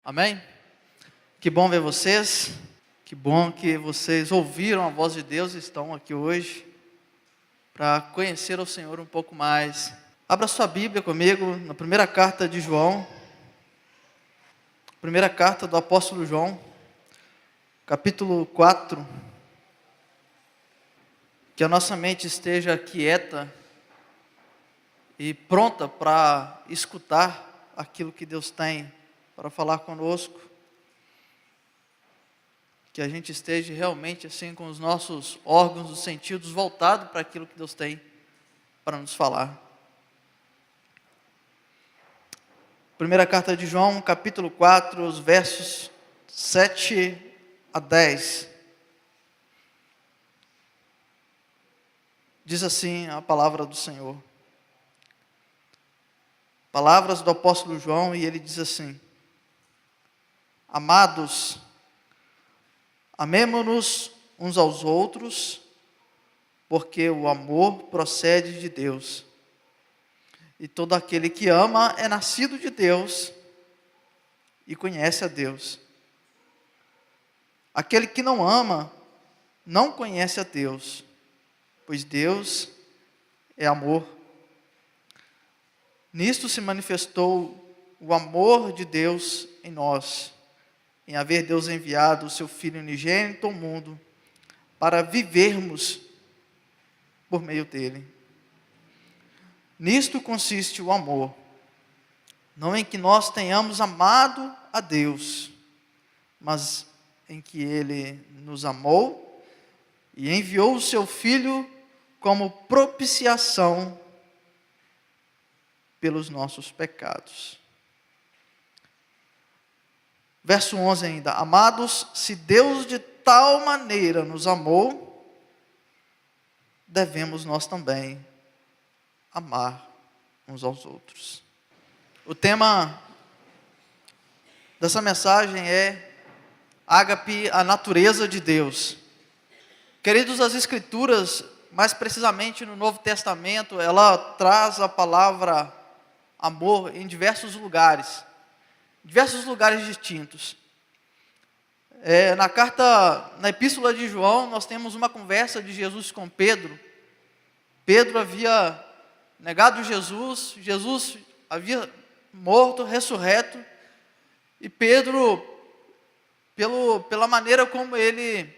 Amém? Que bom ver vocês. Que bom que vocês ouviram a voz de Deus e estão aqui hoje para conhecer o Senhor um pouco mais. Abra sua Bíblia comigo na primeira carta de João. Primeira carta do apóstolo João, capítulo 4. Que a nossa mente esteja quieta e pronta para escutar aquilo que Deus tem para falar conosco. Que a gente esteja realmente assim com os nossos órgãos dos sentidos voltados para aquilo que Deus tem para nos falar. Primeira carta de João, capítulo 4, os versos 7 a 10. Diz assim a palavra do Senhor. Palavras do apóstolo João, e ele diz assim: Amados, amemo-nos uns aos outros, porque o amor procede de Deus. E todo aquele que ama é nascido de Deus e conhece a Deus. Aquele que não ama não conhece a Deus, pois Deus é amor. Nisto se manifestou o amor de Deus em nós, em haver Deus enviado o seu Filho unigênito ao mundo, para vivermos por meio dele. Nisto consiste o amor, não em que nós tenhamos amado a Deus, mas em que ele nos amou e enviou o seu Filho como propiciação pelos nossos pecados. Verso 11 ainda: Amados, se Deus de tal maneira nos amou, devemos nós também amar uns aos outros. O tema dessa mensagem é ágape, a natureza de Deus. Queridos, as Escrituras, mais precisamente no Novo Testamento, ela traz a palavra amor em diversos lugares distintos. Na epístola de João, nós temos uma conversa de Jesus com Pedro. Pedro havia negado Jesus, Jesus havia morto, ressurreto, e Pedro, pela maneira como ele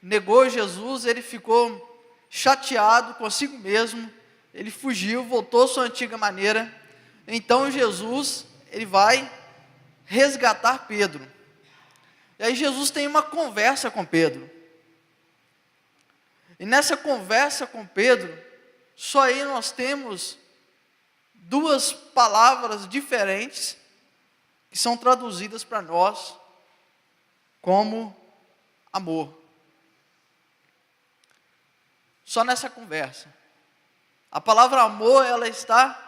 negou Jesus, ele ficou chateado consigo mesmo, ele fugiu, voltou à sua antiga maneira. Então Jesus, ele vai resgatar Pedro. E aí Jesus tem uma conversa com Pedro. E nessa conversa com Pedro, só aí nós temos duas palavras diferentes que são traduzidas para nós como amor. Só nessa conversa. A palavra amor, ela está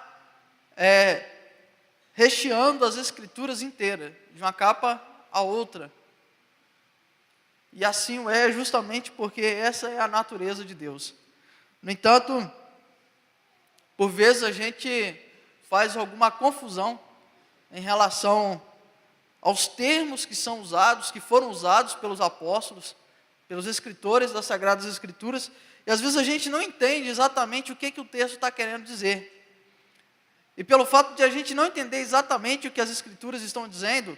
recheando as Escrituras inteiras, de uma capa a outra. E assim é justamente porque essa é a natureza de Deus. No entanto, por vezes a gente faz alguma confusão em relação aos termos que são usados, que foram usados pelos apóstolos, pelos escritores das Sagradas Escrituras, e às vezes a gente não entende exatamente o que o texto está querendo dizer. E pelo fato de a gente não entender exatamente o que as Escrituras estão dizendo,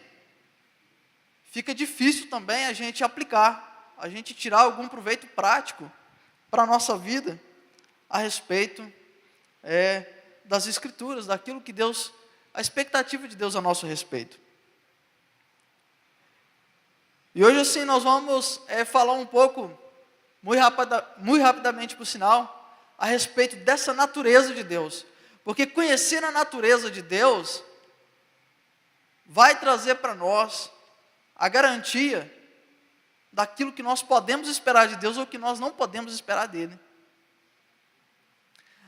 fica difícil também a gente aplicar, a gente tirar algum proveito prático para a nossa vida a respeito das Escrituras, daquilo que Deus, a expectativa de Deus a nosso respeito. E hoje assim nós vamos falar um pouco, muito rapidamente por sinal, a respeito dessa natureza de Deus. Porque conhecer a natureza de Deus vai trazer para nós a garantia daquilo que nós podemos esperar de Deus ou que nós não podemos esperar dele.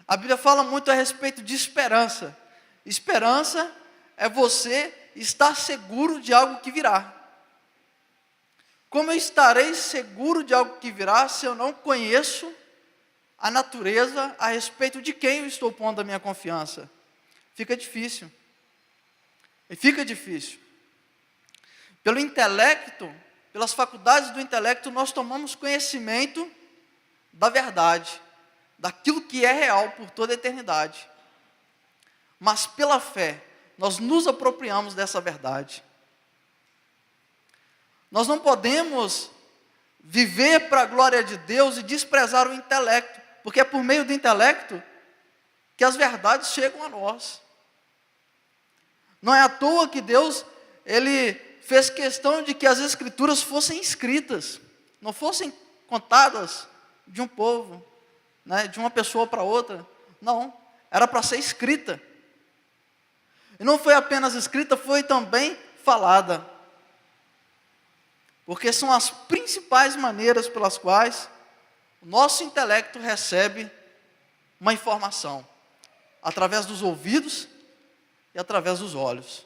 A Bíblia fala muito a respeito de esperança. Esperança é você estar seguro de algo que virá. Como eu estarei seguro de algo que virá se eu não conheço a natureza a respeito de quem eu estou pondo a minha confiança? Fica difícil. Pelo intelecto, pelas faculdades do intelecto, nós tomamos conhecimento da verdade, daquilo que é real por toda a eternidade. Mas pela fé, nós nos apropriamos dessa verdade. Nós não podemos viver para a glória de Deus e desprezar o intelecto, porque é por meio do intelecto que as verdades chegam a nós. Não é à toa que Deus, Ele fez questão de que as Escrituras fossem escritas, não fossem contadas de um povo, né, de uma pessoa para outra. Não, era para ser escrita. E não foi apenas escrita, foi também falada. Porque são as principais maneiras pelas quais o nosso intelecto recebe uma informação. Através dos ouvidos e através dos olhos.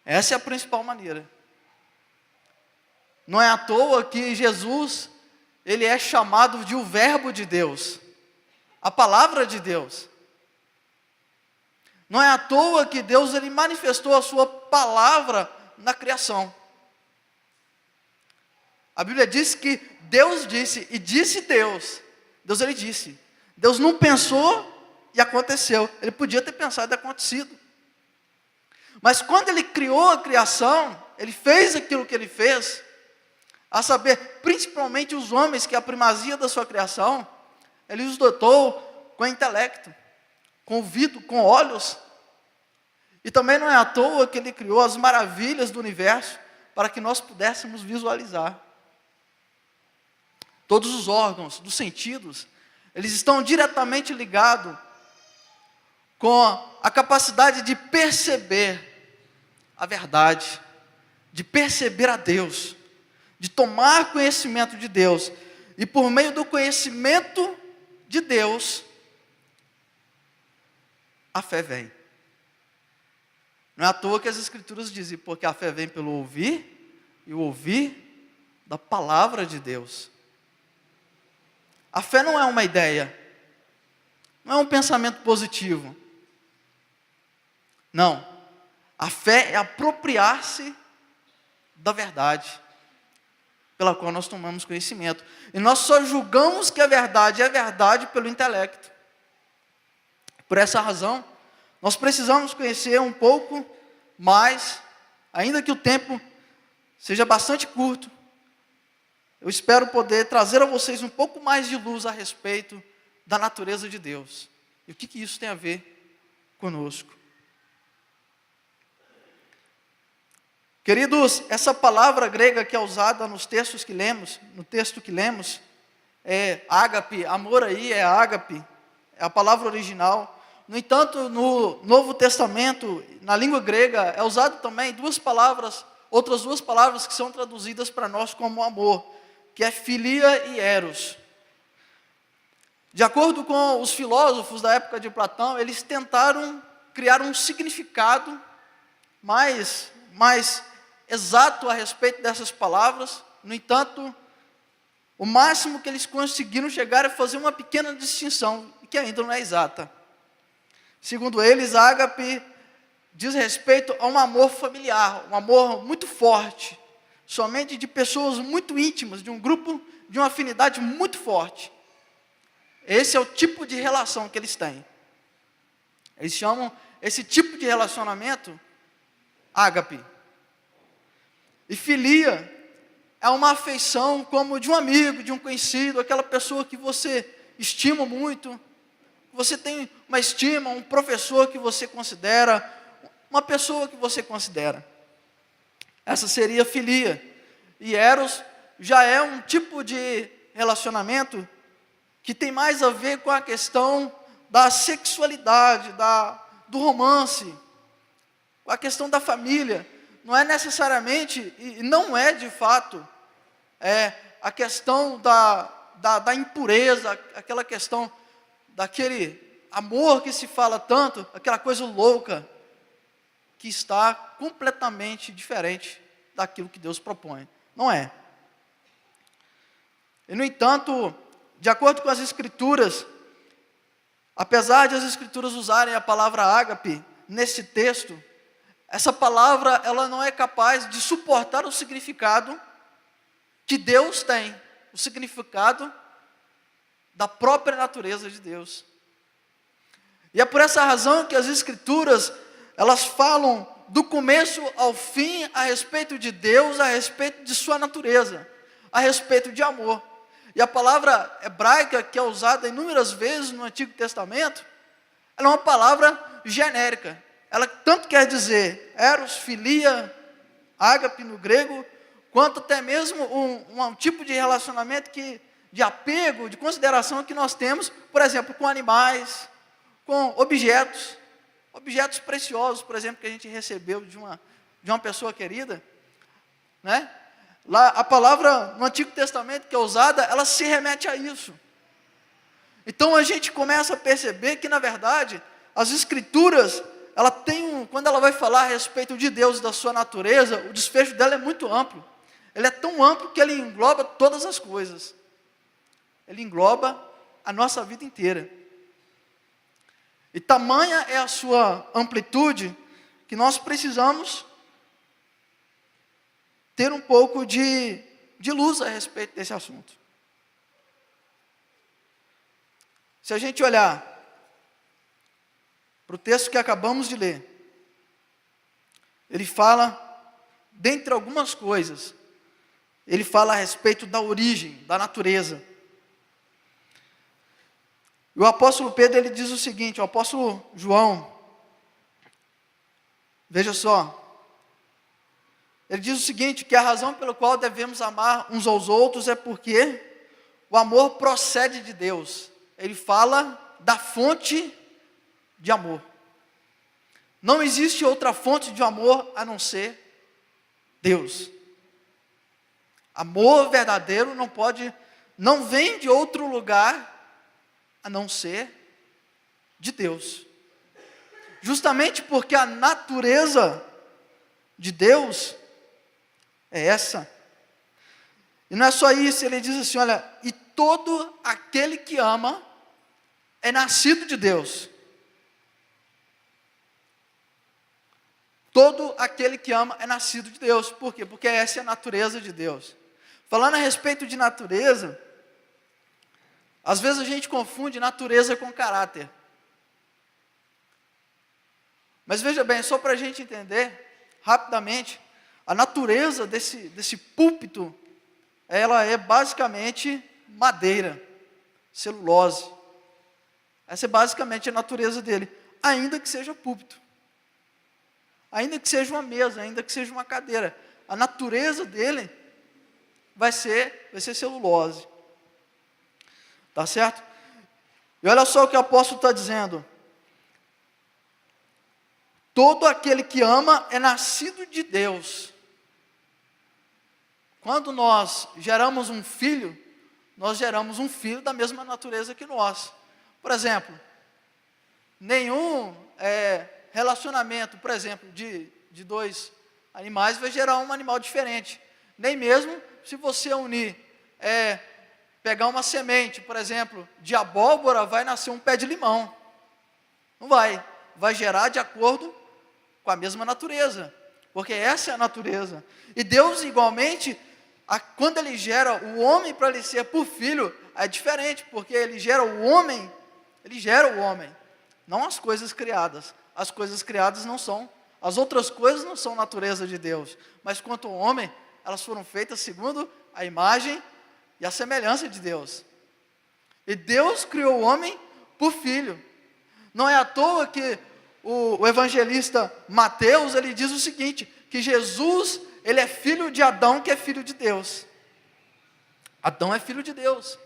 Essa é a principal maneira. Não é à toa que Jesus, Ele é chamado de o Verbo de Deus, a Palavra de Deus. Não é à toa que Deus, Ele manifestou a sua palavra na criação. A Bíblia diz que Deus disse, e disse Deus. Deus, Ele disse. Deus não pensou e aconteceu. Ele podia ter pensado e acontecido. Mas quando Ele criou a criação, Ele fez aquilo que Ele fez, a saber, principalmente os homens, que é a primazia da sua criação, Ele os dotou com intelecto, com ouvido, com olhos. E também não é à toa que Ele criou as maravilhas do universo, para que nós pudéssemos visualizar. Todos os órgãos dos sentidos, eles estão diretamente ligados com a capacidade de perceber a verdade, de perceber a Deus, de tomar conhecimento de Deus. E por meio do conhecimento de Deus, a fé vem. Não é à toa que as Escrituras dizem, porque a fé vem pelo ouvir, e o ouvir da palavra de Deus. A fé não é uma ideia, não é um pensamento positivo. Não, a fé é apropriar-se da verdade, pela qual nós tomamos conhecimento. E nós só julgamos que a verdade é verdade pelo intelecto. Por essa razão, nós precisamos conhecer um pouco mais, ainda que o tempo seja bastante curto. Eu espero poder trazer a vocês um pouco mais de luz a respeito da natureza de Deus. E o que isso tem a ver conosco? Queridos, essa palavra grega que é usada nos textos que lemos, no texto que lemos, é ágape, amor aí é ágape, é a palavra original. No entanto, no Novo Testamento, na língua grega, é usado também outras duas palavras que são traduzidas para nós como amor, que é filia e eros. De acordo com os filósofos da época de Platão, eles tentaram criar um significado mais exato a respeito dessas palavras. No entanto, o máximo que eles conseguiram chegar é fazer uma pequena distinção, que ainda não é exata. Segundo eles, ágape diz respeito a um amor familiar, um amor muito forte, somente de pessoas muito íntimas, de um grupo, de uma afinidade muito forte. Esse é o tipo de relação que eles têm. Eles chamam esse tipo de relacionamento ágape. E filia é uma afeição como de um amigo, de um conhecido, aquela pessoa que você estima muito, você tem uma estima, um professor que você considera, uma pessoa que você considera. Essa seria filia. E eros já é um tipo de relacionamento que tem mais a ver com a questão da sexualidade, do romance, com a questão da família. Não é necessariamente, e não é de fato, a questão da impureza, aquela questão daquele amor que se fala tanto, aquela coisa louca, que está completamente diferente daquilo que Deus propõe. Não é. E, no entanto, de acordo com as Escrituras, apesar de as Escrituras usarem a palavra ágape nesse texto, essa palavra ela não é capaz de suportar o significado que Deus tem, o significado da própria natureza de Deus. E é por essa razão que as Escrituras, elas falam do começo ao fim a respeito de Deus, a respeito de sua natureza, a respeito de amor. E a palavra hebraica, que é usada inúmeras vezes no Antigo Testamento, ela é uma palavra genérica. Ela tanto quer dizer eros, filia, ágape no grego, quanto até mesmo um tipo de relacionamento de apego, de consideração que nós temos, por exemplo, com animais, com objetos preciosos, por exemplo, que a gente recebeu de uma pessoa querida, né? Lá, a palavra no Antigo Testamento que é usada, ela se remete a isso. Então a gente começa a perceber que, na verdade, as Escrituras, ela tem quando ela vai falar a respeito de Deus e da sua natureza, o desfecho dela é muito amplo. Ele é tão amplo que ele engloba todas as coisas. Ele engloba a nossa vida inteira. E tamanha é a sua amplitude que nós precisamos ter um pouco de luz a respeito desse assunto. Se a gente olhar para o texto que acabamos de ler, ele fala, dentre algumas coisas, ele fala a respeito da origem, da natureza. E o apóstolo Pedro, ele diz o seguinte, o apóstolo João, veja só, ele diz o seguinte, que a razão pela qual devemos amar uns aos outros é porque o amor procede de Deus. Ele fala da fonte de amor. Não existe outra fonte de amor a não ser Deus. Amor verdadeiro não vem de outro lugar a não ser de Deus. Justamente porque a natureza de Deus é essa. E não é só isso, ele diz assim, olha, e todo aquele que ama é nascido de Deus. Todo aquele que ama é nascido de Deus. Por quê? Porque essa é a natureza de Deus. Falando a respeito de natureza, às vezes a gente confunde natureza com caráter. Mas veja bem, só para a gente entender, rapidamente, a natureza desse púlpito, ela é basicamente madeira, celulose. Essa é basicamente a natureza dele, ainda que seja púlpito. Ainda que seja uma mesa, ainda que seja uma cadeira. A natureza dele vai ser celulose. Tá certo? E olha só o que o apóstolo está dizendo. Todo aquele que ama é nascido de Deus. Quando nós geramos um filho, nós geramos um filho da mesma natureza que nós. Por exemplo, nenhum relacionamento, por exemplo, de dois animais vai gerar um animal diferente. Nem mesmo se você unir, pegar uma semente, por exemplo, de abóbora, vai nascer um pé de limão. Não vai. Vai gerar de acordo com a mesma natureza. Porque essa é a natureza. E Deus, igualmente, quando Ele gera o homem para ele ser por filho, é diferente. Porque Ele gera o homem, não as coisas criadas. As coisas criadas não são. As outras coisas não são natureza de Deus. Mas quanto ao homem, elas foram feitas segundo a imagem e a semelhança de Deus. E Deus criou o homem por filho. Não é à toa que o evangelista Mateus, ele diz o seguinte, que Jesus, ele é filho de Adão, que é filho de Deus. Adão é filho de Deus.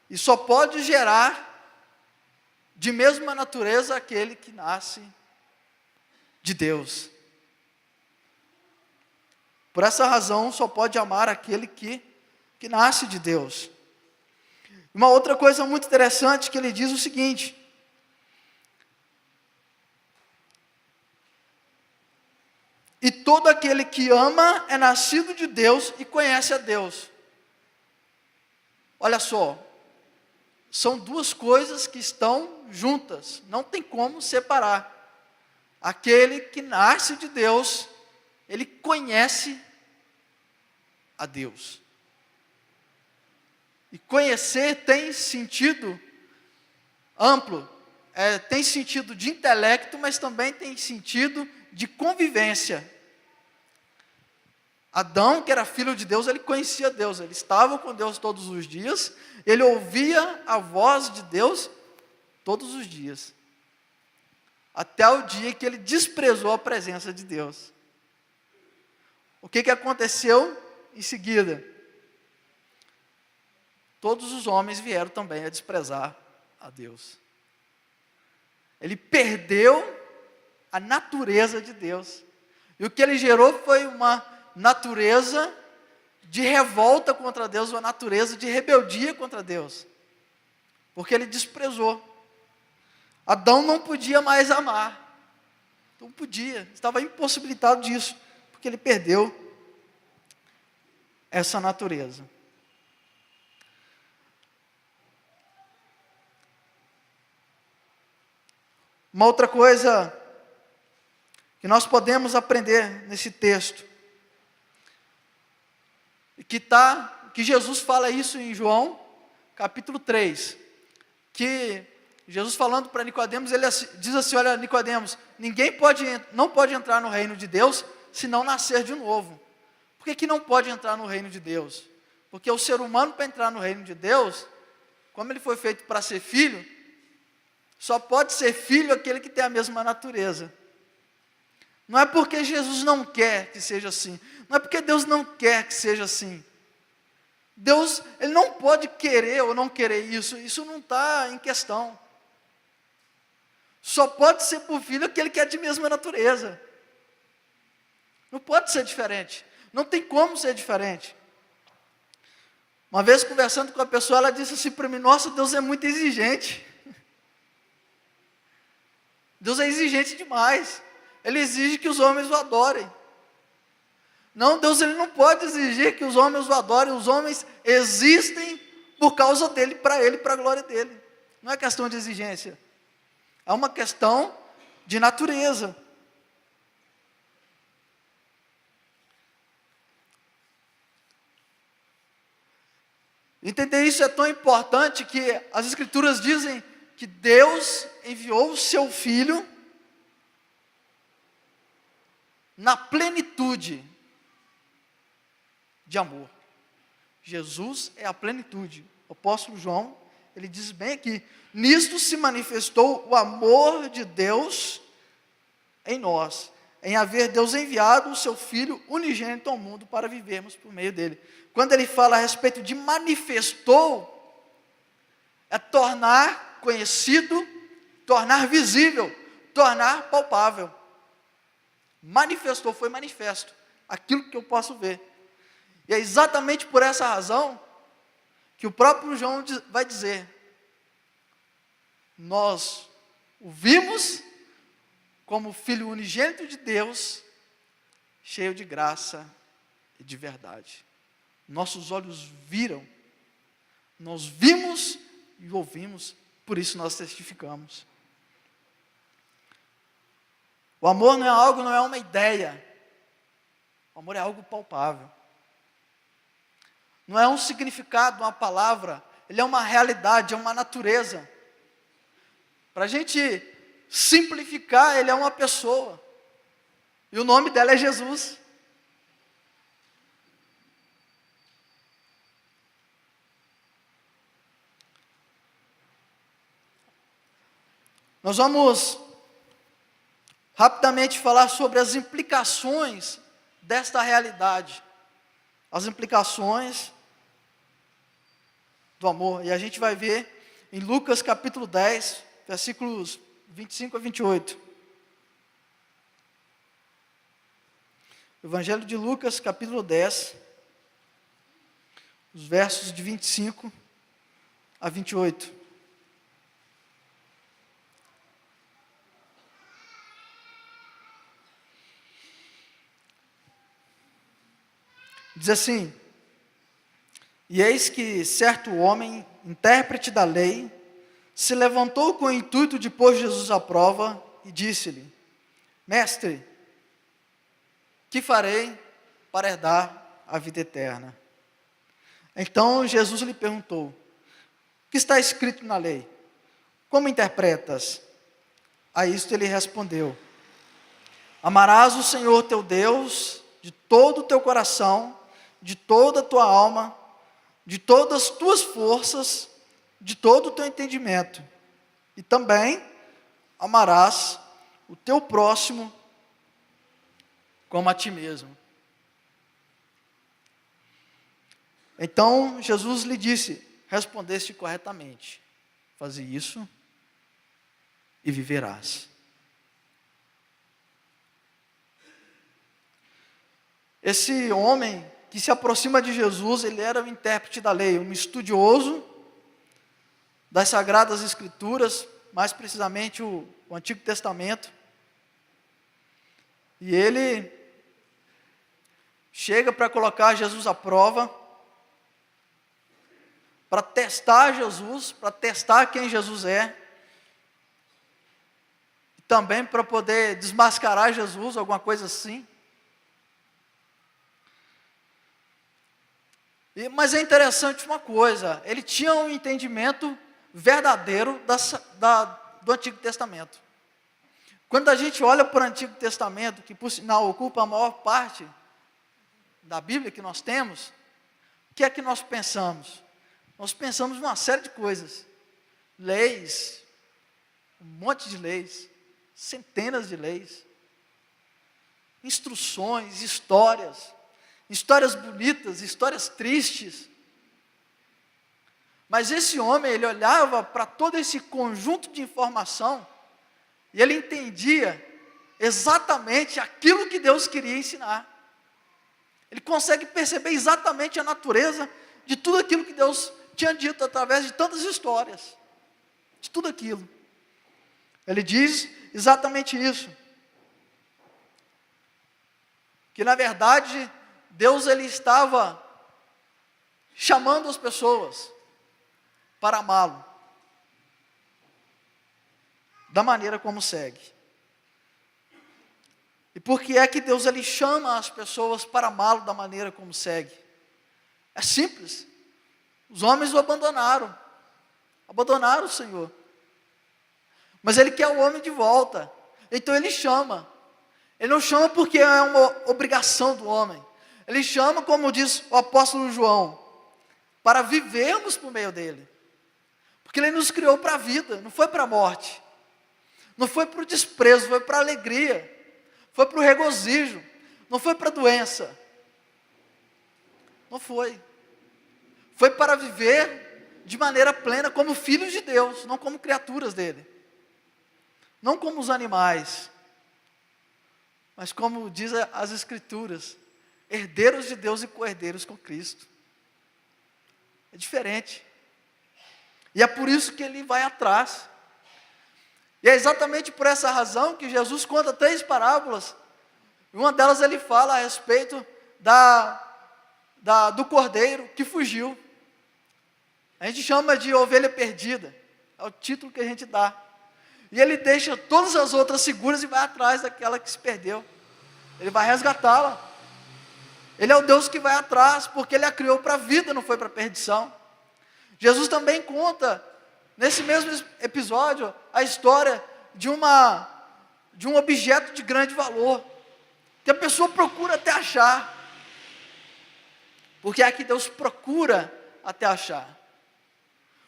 E só pode gerar de mesma natureza aquele que nasce de Deus. Por essa razão, só pode amar aquele que nasce de Deus. Uma outra coisa muito interessante que ele diz o seguinte: e todo aquele que ama é nascido de Deus e conhece a Deus. Olha só, são duas coisas que estão juntas, não tem como separar. Aquele que nasce de Deus, ele conhece a Deus. E conhecer tem sentido amplo, tem sentido de intelecto, mas também tem sentido de convivência. Adão, que era filho de Deus, ele conhecia Deus, ele estava com Deus todos os dias, ele ouvia a voz de Deus todos os dias, até o dia que ele desprezou a presença de Deus. O que aconteceu em seguida? Todos os homens vieram também a desprezar a Deus. Ele perdeu a natureza de Deus, e o que ele gerou foi uma natureza de revolta contra Deus, uma natureza de rebeldia contra Deus, porque ele desprezou. Adão não podia mais amar, não podia, estava impossibilitado disso, porque ele perdeu essa natureza. Uma outra coisa que nós podemos aprender nesse texto, que Jesus fala isso em João, capítulo 3, que Jesus falando para Nicodemos, ele diz assim: olha, Nicodemos, ninguém não pode entrar no reino de Deus se não nascer de novo. Por que não pode entrar no reino de Deus? Porque o ser humano, para entrar no reino de Deus, como ele foi feito para ser filho, só pode ser filho aquele que tem a mesma natureza. Não é porque Jesus não quer que seja assim, não é porque Deus não quer que seja assim. Deus, ele não pode querer ou não querer isso não está em questão. Só pode ser por filho aquele que é de mesma natureza. Não pode ser diferente, não tem como ser diferente. Uma vez conversando com a pessoa, ela disse assim para mim: nossa, Deus é muito exigente. Deus é exigente demais, Ele exige que os homens o adorem. Não, Deus, ele não pode exigir que os homens o adorem, os homens existem por causa dele, para a glória dele. Não é questão de exigência, é uma questão de natureza. Entender isso é tão importante que as Escrituras dizem que Deus enviou o seu Filho na plenitude de amor. Jesus é a plenitude. O apóstolo João, ele diz bem aqui: nisto se manifestou o amor de Deus em nós, em haver Deus enviado o seu Filho unigênito ao mundo para vivermos por meio dele. Quando ele fala a respeito de manifestou, é tornar conhecido, tornar visível, tornar palpável. Manifestou, foi manifesto, aquilo que eu posso ver. E é exatamente por essa razão que o próprio João vai dizer: nós o vimos como Filho unigênito de Deus, cheio de graça e de verdade. Nossos olhos viram, nós vimos e ouvimos, por isso nós testificamos. O amor não é algo, não é uma ideia. O amor é algo palpável. Não é um significado, uma palavra, ele é uma realidade, é uma natureza. Para a gente simplificar, ele é uma pessoa, e o nome dela é Jesus. Nós vamos rapidamente falar sobre as implicações desta realidade, as implicações do amor, e a gente vai ver em Lucas capítulo 10, versículos 25 a 28. Evangelho de Lucas capítulo 10, os versos de 25 a 28. Diz assim: e eis que certo homem intérprete da lei, se levantou com o intuito de pôr Jesus à prova e disse-lhe: Mestre, que farei para herdar a vida eterna? Então Jesus lhe perguntou: o que está escrito na lei? Como interpretas? A isto ele respondeu: Amarás o Senhor teu Deus de todo o teu coração, de toda a tua alma, de todas as tuas forças, de todo o teu entendimento. E também amarás o teu próximo como a ti mesmo. Então Jesus lhe disse: respondeste corretamente, faze isso e viverás. Esse homem que se aproxima de Jesus, ele era um intérprete da lei, um estudioso das Sagradas Escrituras, mais precisamente o Antigo Testamento. E ele chega para colocar Jesus à prova, para testar Jesus, para testar quem Jesus é, e também para poder desmascarar Jesus, alguma coisa assim. Mas é interessante uma coisa, ele tinha um entendimento verdadeiro do Antigo Testamento. Quando a gente olha para o Antigo Testamento, que por sinal ocupa a maior parte da Bíblia que nós temos, o que é que nós pensamos? Nós pensamos em uma série de coisas, leis, um monte de leis, centenas de leis, instruções, histórias bonitas, histórias tristes. Mas esse homem, ele olhava para todo esse conjunto de informação e ele entendia exatamente aquilo que Deus queria ensinar. Ele consegue perceber exatamente a natureza de tudo aquilo que Deus tinha dito através de tantas histórias, de tudo aquilo. Ele diz exatamente isso, que na verdade Deus ele estava chamando as pessoas para amá-lo da maneira como segue. E por que é que Deus ele chama as pessoas para amá-lo da maneira como segue? É simples. Os homens o abandonaram o Senhor. Mas ele quer o homem de volta. Então ele chama. Ele não chama porque é uma obrigação do homem. Ele chama, como diz o apóstolo João, para vivermos por meio dele. Porque ele nos criou para a vida, não foi para a morte. Não foi para o desprezo, foi para a alegria. Foi para o regozijo, não foi para a doença. Não foi. Foi para viver de maneira plena como filhos de Deus, não como criaturas dele. Não como os animais, mas como diz as Escrituras, herdeiros de Deus e co-herdeiros com Cristo. É diferente. E é por isso que ele vai atrás. E é exatamente por essa razão que Jesus conta 3 parábolas. Uma delas ele fala a respeito do cordeiro que fugiu. A gente chama de ovelha perdida. É o título que a gente dá. E ele deixa todas as outras seguras e vai atrás daquela que se perdeu. Ele vai resgatá-la. Ele é o Deus que vai atrás, porque ele a criou para a vida, não foi para a perdição. Jesus também conta, nesse mesmo episódio, a história de um objeto de grande valor, que a pessoa procura até achar. Porque é que Deus procura até achar.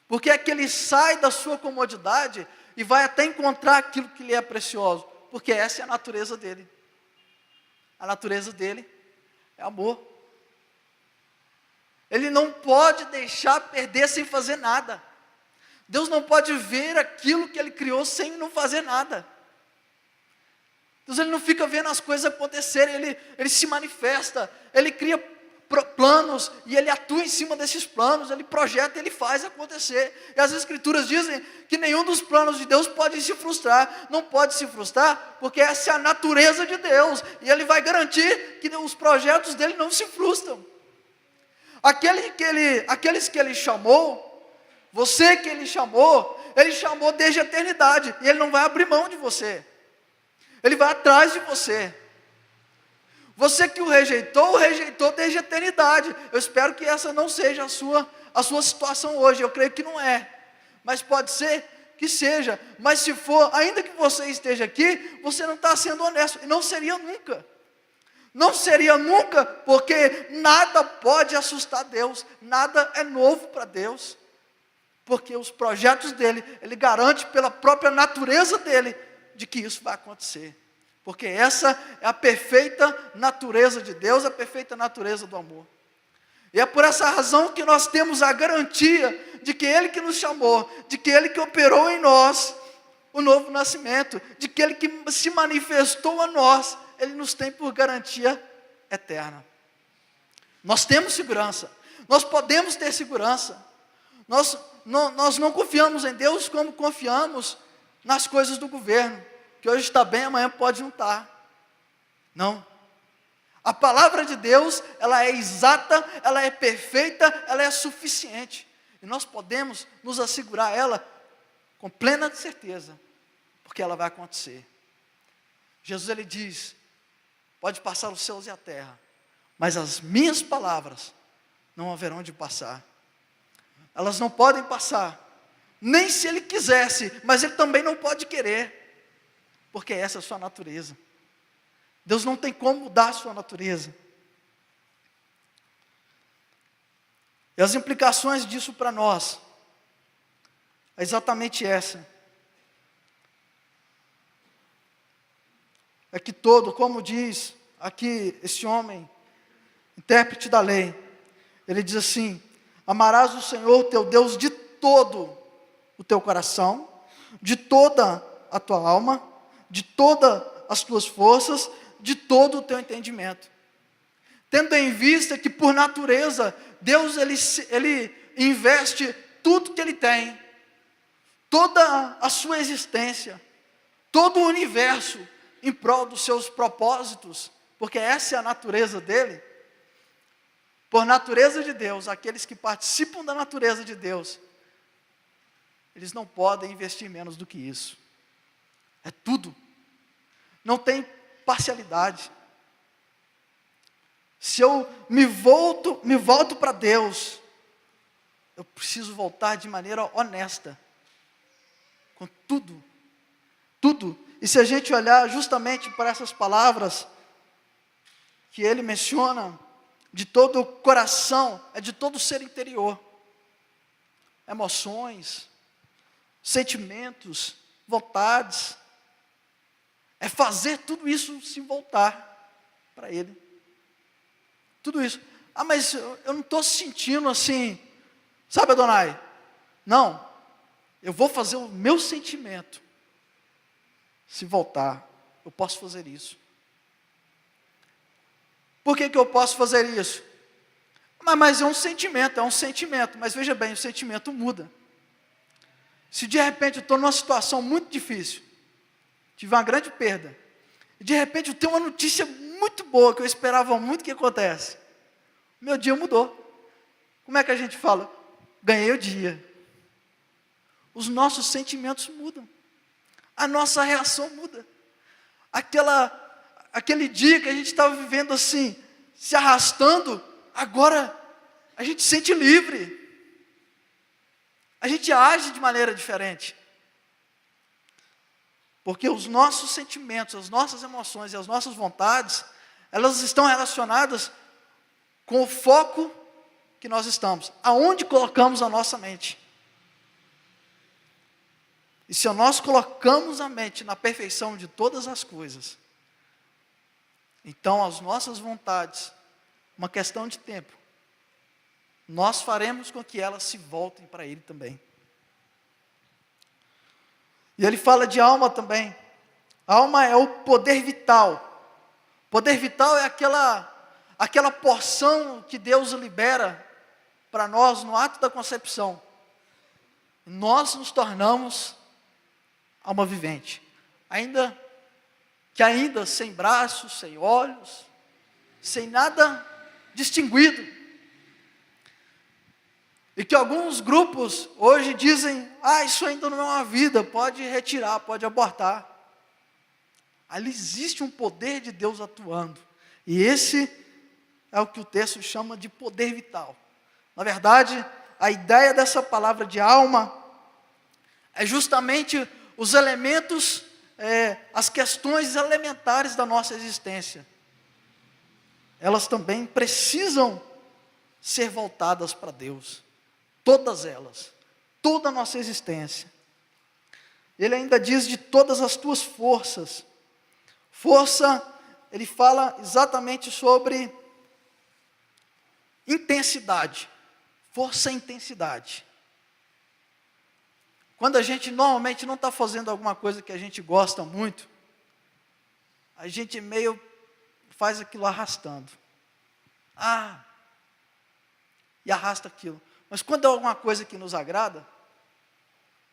Porque é que ele sai da sua comodidade e vai até encontrar aquilo que lhe é precioso. Porque essa é a natureza dele. A natureza dele é amor. Ele não pode deixar perder sem fazer nada. Deus não pode ver aquilo que ele criou sem não fazer nada. Deus ele não fica vendo as coisas acontecerem, ele se manifesta, ele cria planos e ele atua em cima desses planos, ele projeta, ele faz acontecer. E as Escrituras dizem que nenhum dos planos de Deus pode se frustrar, não pode se frustrar, porque essa é a natureza de Deus, e ele vai garantir que os projetos dele não se frustram. Aqueles que ele chamou, Você que Ele chamou desde a eternidade, e Ele não vai abrir mão de você, Ele vai atrás de você. Você que o rejeitou desde a eternidade. Eu espero que essa não seja a sua situação hoje, eu creio que não é, mas pode ser que seja. Mas se for, ainda que você esteja aqui, você não está sendo honesto, e não seria nunca. Não seria nunca, porque nada pode assustar Deus, nada é novo para Deus, porque os projetos dele, Ele garante pela própria natureza dele, de que isso vai acontecer, porque essa é a perfeita natureza de Deus, a perfeita natureza do amor. E é por essa razão que nós temos a garantia de que Ele que nos chamou, de que Ele que operou em nós o novo nascimento, de que Ele que se manifestou a nós, Ele nos tem por garantia eterna. Nós temos segurança, nós podemos ter segurança. Nós não confiamos em Deus como confiamos nas coisas do governo, que hoje está bem, amanhã pode não estar. Não. A palavra de Deus, ela é exata, ela é perfeita, ela é suficiente. E nós podemos nos assegurar ela com plena certeza, porque ela vai acontecer. Jesus, Ele diz: pode passar os céus e a terra, mas as minhas palavras não haverão de passar. Elas não podem passar, nem se Ele quisesse, mas Ele também não pode querer, porque essa é a sua natureza. Deus não tem como mudar a sua natureza. E as implicações disso para nós é exatamente essa. É que como diz aqui esse homem, intérprete da lei, ele diz assim: amarás o Senhor teu Deus de todo o teu coração, de toda a tua alma, de todas as tuas forças, de todo o teu entendimento. Tendo em vista que por natureza, Deus ele investe tudo que Ele tem, toda a sua existência, todo o universo em prol dos seus propósitos, porque essa é a natureza dEle. Por natureza de Deus, aqueles que participam da natureza de Deus, eles não podem investir menos do que isso. É tudo. Não tem parcialidade. Se eu me volto para Deus, eu preciso voltar de maneira honesta, com tudo, tudo. E se a gente olhar justamente para essas palavras que ele menciona, de todo o coração, é de todo o ser interior, emoções, sentimentos, vontades, é fazer tudo isso se voltar para Ele. Tudo isso. Ah, mas eu não estou sentindo assim, sabe, Adonai? Não, eu vou fazer o meu sentimento se voltar. Eu posso fazer isso. Por que eu posso fazer isso? Mas é um sentimento, mas veja bem, o sentimento muda. Se de repente eu estou numa situação muito difícil, tive uma grande perda, e de repente eu tenho uma notícia muito boa, que eu esperava muito, que acontece? Meu dia mudou. Como é que a gente fala? Ganhei o dia. Os nossos sentimentos mudam, a nossa reação muda. Aquele dia que a gente estava vivendo assim, se arrastando, agora a gente se sente livre, a gente age de maneira diferente, porque os nossos sentimentos, as nossas emoções e as nossas vontades, elas estão relacionadas com o foco que nós estamos, aonde colocamos a nossa mente. E se nós colocamos a mente na perfeição de todas as coisas, então as nossas vontades, uma questão de tempo, nós faremos com que elas se voltem para Ele também. E ele fala de alma também. A alma é o poder vital. Poder vital é aquela porção que Deus libera para nós no ato da concepção. Nós nos tornamos alma vivente, ainda sem braços, sem olhos, sem nada distinguido. E que alguns grupos hoje dizem, isso ainda não é uma vida, pode retirar, pode abortar. Ali existe um poder de Deus atuando. E esse é o que o texto chama de poder vital. Na verdade, a ideia dessa palavra de alma é justamente os elementos, as questões elementares da nossa existência. Elas também precisam ser voltadas para Deus. Todas elas. Toda a nossa existência. Ele ainda diz de todas as tuas forças. Força, ele fala exatamente sobre intensidade. Força e intensidade. Quando a gente normalmente não está fazendo alguma coisa que a gente gosta muito, a gente meio faz aquilo arrastando. E arrasta aquilo. Mas quando é alguma coisa que nos agrada,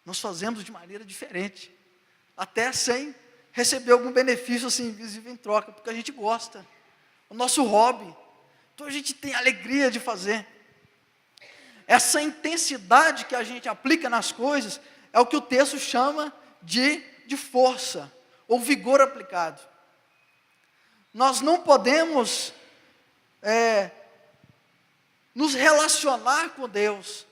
nós fazemos de maneira diferente. Até sem receber algum benefício assim, invisível em troca, porque a gente gosta. O nosso hobby. Então a gente tem alegria de fazer. Essa intensidade que a gente aplica nas coisas é o que o texto chama de força, ou vigor aplicado. Nós não podemos nos relacionar com Deus.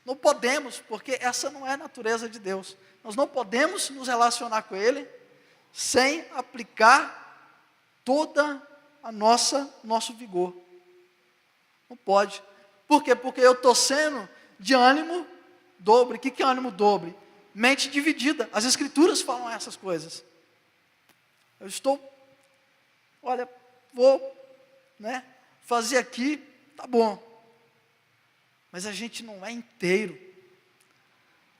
Não podemos, porque essa não é a natureza de Deus. Nós não podemos nos relacionar com Ele sem aplicar toda a nosso vigor. Não pode. Por quê? Porque eu estou sendo de ânimo dobre. O que é ânimo dobre? Mente dividida. As Escrituras falam essas coisas. Eu estou, vou fazer aqui, tá bom. Mas a gente não é inteiro.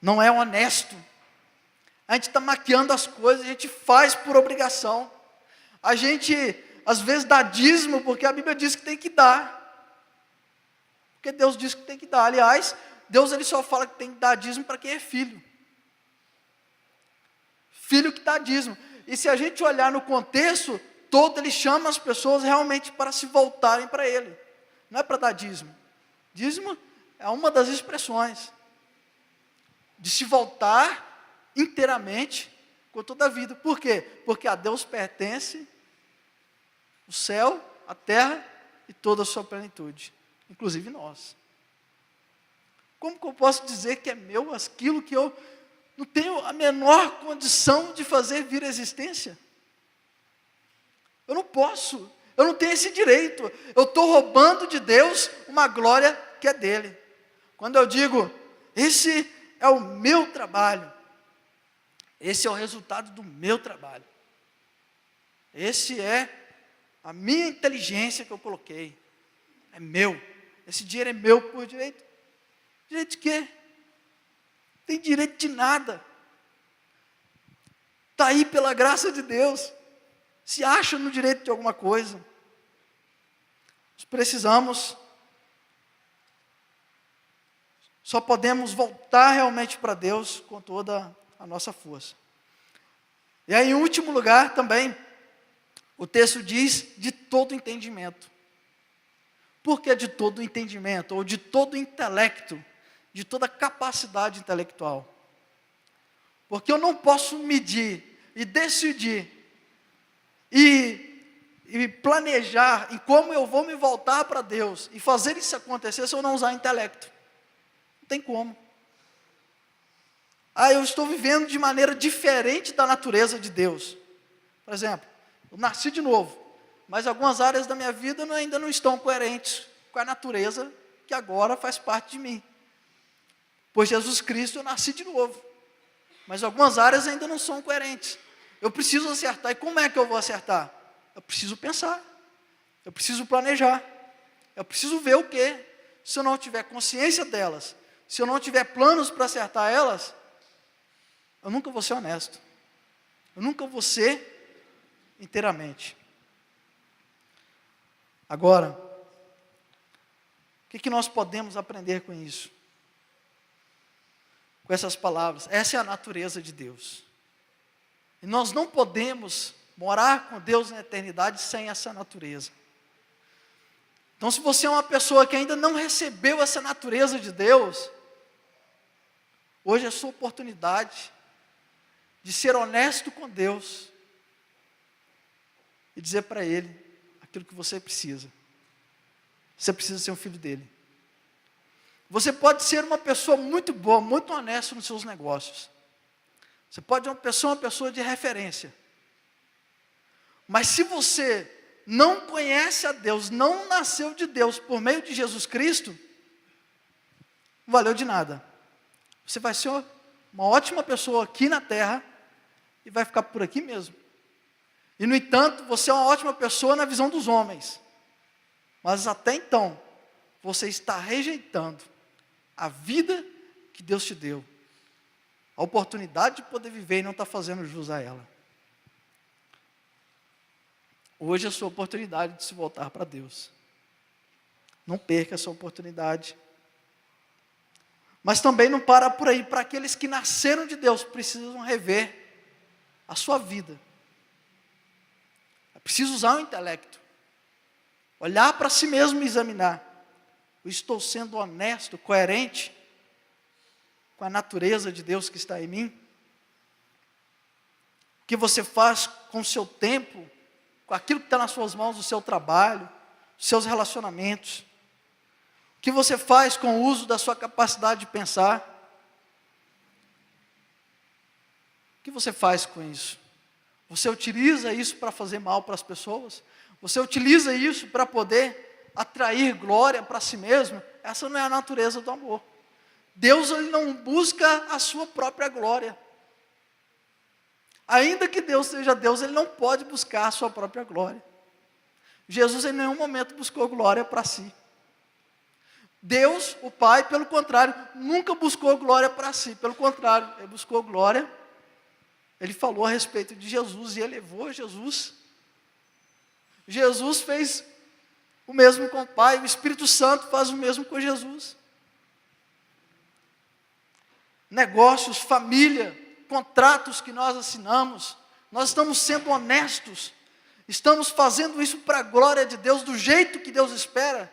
Não é honesto. A gente está maquiando as coisas, a gente faz por obrigação. A gente, às vezes, dá dízimo, porque a Bíblia diz que tem que dar. Porque Deus diz que tem que dar. Aliás, Deus ele só fala que tem que dar dízimo para quem é filho. Filho que dá dízimo. E se a gente olhar no contexto todo, ele chama as pessoas realmente para se voltarem para Ele. Não é para dar dízimo. Dízimo é uma das expressões de se voltar inteiramente com toda a vida. Por quê? Porque a Deus pertence o céu, a terra e toda a sua plenitude. Inclusive nós. Como que eu posso dizer que é meu aquilo que eu não tenho a menor condição de fazer vir à existência? Eu não posso, eu não tenho esse direito. Eu estou roubando de Deus uma glória que é dele. Quando eu digo, esse é o meu trabalho, esse é o resultado do meu trabalho, esse é a minha inteligência que eu coloquei, é meu. Esse dinheiro é meu por direito. Direito de quê? Não tem direito de nada. Está aí pela graça de Deus. Se acha no direito de alguma coisa. Nós precisamos, só podemos voltar realmente para Deus com toda a nossa força. E aí, em último lugar também, o texto diz de todo entendimento. Por que de todo entendimento, ou de todo intelecto, de toda capacidade intelectual? Porque eu não posso medir e decidir e planejar em como eu vou me voltar para Deus e fazer isso acontecer se eu não usar intelecto. Não tem como. Eu estou vivendo de maneira diferente da natureza de Deus. Por exemplo, eu nasci de novo. Mas algumas áreas da minha vida ainda não estão coerentes com a natureza que agora faz parte de mim. Por Jesus Cristo eu nasci de novo. Mas algumas áreas ainda não são coerentes. Eu preciso acertar. E como é que eu vou acertar? Eu preciso pensar. Eu preciso planejar. Eu preciso ver o quê? Se eu não tiver consciência delas, se eu não tiver planos para acertar elas, eu nunca vou ser honesto. Eu nunca vou ser inteiramente. Agora, o que nós podemos aprender com isso? Com essas palavras. Essa é a natureza de Deus. E nós não podemos morar com Deus na eternidade sem essa natureza. Então, se você é uma pessoa que ainda não recebeu essa natureza de Deus, hoje é a sua oportunidade de ser honesto com Deus e dizer para Ele aquilo que você precisa. Você precisa ser um filho dele. Você pode ser uma pessoa muito boa, muito honesta nos seus negócios. Você pode ser uma pessoa de referência. Mas se você não conhece a Deus, não nasceu de Deus por meio de Jesus Cristo, não valeu de nada. Você vai ser uma ótima pessoa aqui na terra e vai ficar por aqui mesmo. E, no entanto, você é uma ótima pessoa na visão dos homens. Mas até então, você está rejeitando a vida que Deus te deu. A oportunidade de poder viver e não está fazendo jus a ela. Hoje é a sua oportunidade de se voltar para Deus. Não perca essa oportunidade. Mas também não para por aí. Para aqueles que nasceram de Deus, precisam rever a sua vida. É preciso usar o intelecto. Olhar para si mesmo e examinar. Eu estou sendo honesto, coerente com a natureza de Deus que está em mim? O que você faz com o seu tempo, com aquilo que está nas suas mãos, o seu trabalho, os seus relacionamentos? O que você faz com o uso da sua capacidade de pensar? O que você faz com isso? Você utiliza isso para fazer mal para as pessoas? Você utiliza isso para poder atrair glória para si mesmo? Essa não é a natureza do amor. Deus, ele não busca a sua própria glória. Ainda que Deus seja Deus, ele não pode buscar a sua própria glória. Jesus em nenhum momento buscou glória para si. Deus, o Pai, pelo contrário, nunca buscou glória para si. Pelo contrário, ele buscou glória. Ele falou a respeito de Jesus e elevou Jesus. Jesus fez o mesmo com o Pai, o Espírito Santo faz o mesmo com Jesus. Negócios, família, contratos que nós assinamos, nós estamos sendo honestos, estamos fazendo isso para a glória de Deus, do jeito que Deus espera.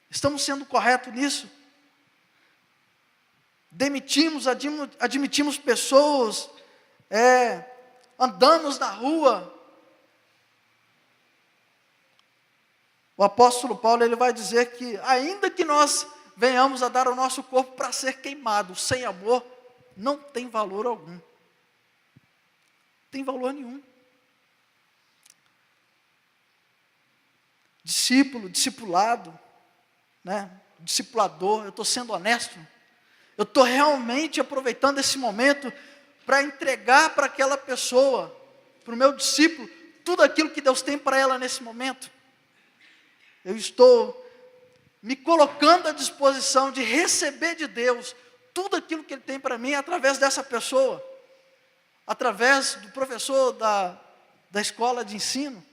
Estamos sendo corretos nisso? Admitimos pessoas, andamos na rua. O apóstolo Paulo, ele vai dizer que, ainda que nós venhamos a dar o nosso corpo para ser queimado, sem amor, não tem valor algum. Não tem valor nenhum. Discípulo, discipulado, discipulador, eu estou sendo honesto, eu estou realmente aproveitando esse momento para entregar para aquela pessoa, para o meu discípulo, tudo aquilo que Deus tem para ela nesse momento. Eu estou me colocando à disposição de receber de Deus tudo aquilo que Ele tem para mim através dessa pessoa, através do professor da escola de ensino.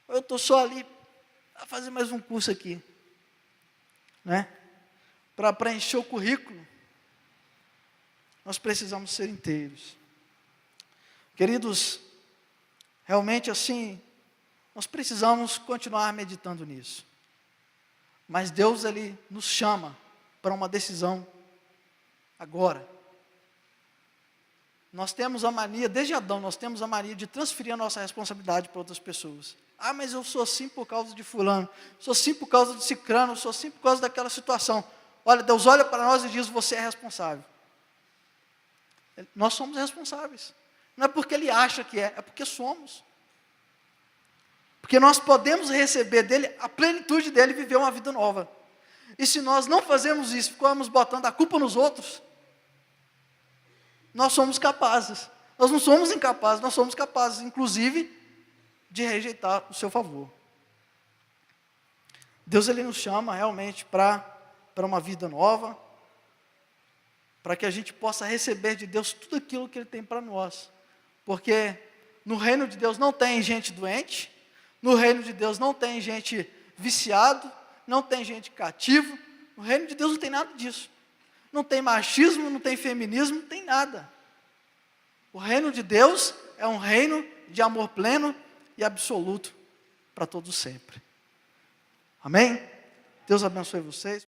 Eu estou só ali a fazer mais um curso aqui, para preencher o currículo. Nós precisamos ser inteiros. Queridos, realmente assim, nós precisamos continuar meditando nisso. Mas Deus, Ele nos chama para uma decisão agora. Nós temos a mania, desde Adão, nós temos a mania de transferir a nossa responsabilidade para outras pessoas. Ah, mas eu sou assim por causa de fulano, sou assim por causa de cicrano, sou assim por causa daquela situação. Olha, Deus olha para nós e diz, você é responsável. Nós somos responsáveis. Não é porque Ele acha que é porque somos. Porque nós podemos receber dEle, a plenitude dEle, e viver uma vida nova. E se nós não fazemos isso, ficamos botando a culpa nos outros, nós somos capazes. Nós não somos incapazes, nós somos capazes, inclusive, de rejeitar o seu favor. Deus, Ele nos chama realmente para uma vida nova, para que a gente possa receber de Deus tudo aquilo que Ele tem para nós. Porque no reino de Deus não tem gente doente, no reino de Deus não tem gente viciado, não tem gente cativo, no reino de Deus não tem nada disso. Não tem machismo, não tem feminismo, não tem nada. O reino de Deus é um reino de amor pleno e absoluto para todos sempre. Amém? Deus abençoe vocês.